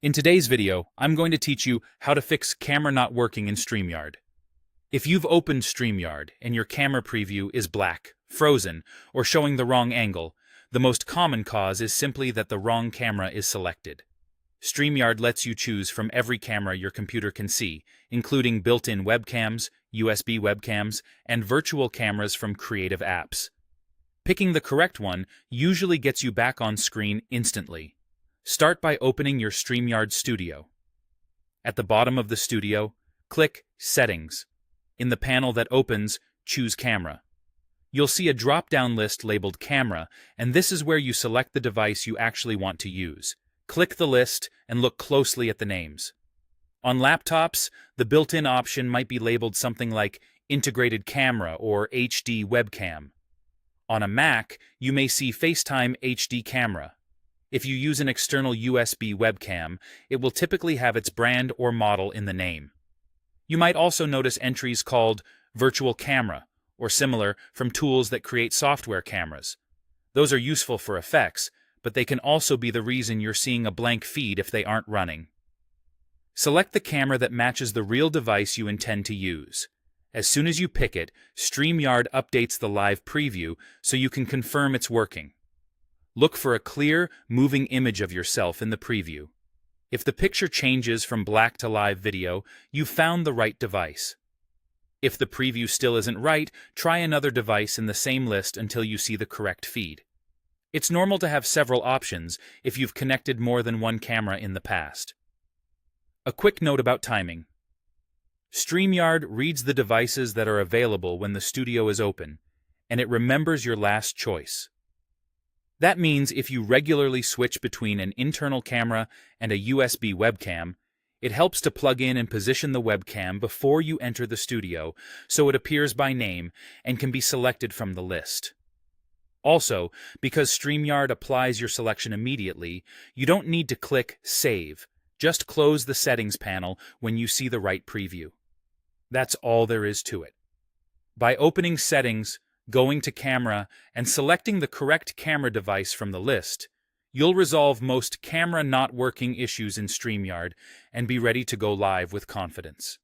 In today's video, I'm going to teach you how to fix camera not working in StreamYard. If you've opened StreamYard and your camera preview is black, frozen, or showing the wrong angle, the most common cause is simply that the wrong camera is selected. StreamYard lets you choose from every camera your computer can see, including built-in webcams, USB webcams, and virtual cameras from creative apps. Picking the correct one usually gets you back on screen instantly. Start by opening your StreamYard Studio. At the bottom of the studio, click Settings. In the panel that opens, choose Camera. You'll see a drop-down list labeled Camera, and this is where you select the device you actually want to use. Click the list and look closely at the names. On laptops, the built-in option might be labeled something like Integrated Camera or HD Webcam. On a Mac, you may see FaceTime HD Camera. If you use an external USB webcam, it will typically have its brand or model in the name. You might also notice entries called Virtual Camera or similar from tools that create software cameras. Those are useful for effects, but they can also be the reason you're seeing a blank feed if they aren't running. Select the camera that matches the real device you intend to use. As soon as you pick it, StreamYard updates the live preview so you can confirm it's working. Look for a clear, moving image of yourself in the preview. If the picture changes from black to live video, you've found the right device. If the preview still isn't right, try another device in the same list until you see the correct feed. It's normal to have several options if you've connected more than one camera in the past. A quick note about timing. StreamYard reads the devices that are available when the studio is open, and it remembers your last choice. That means if you regularly switch between an internal camera and a USB webcam, it helps to plug in and position the webcam before you enter the studio so it appears by name and can be selected from the list. Also, because StreamYard applies your selection immediately, you don't need to click Save. Just close the settings panel when you see the right preview. That's all there is to it. By opening Settings, going to Camera, and selecting the correct camera device from the list, you'll resolve most camera not working issues in StreamYard and be ready to go live with confidence.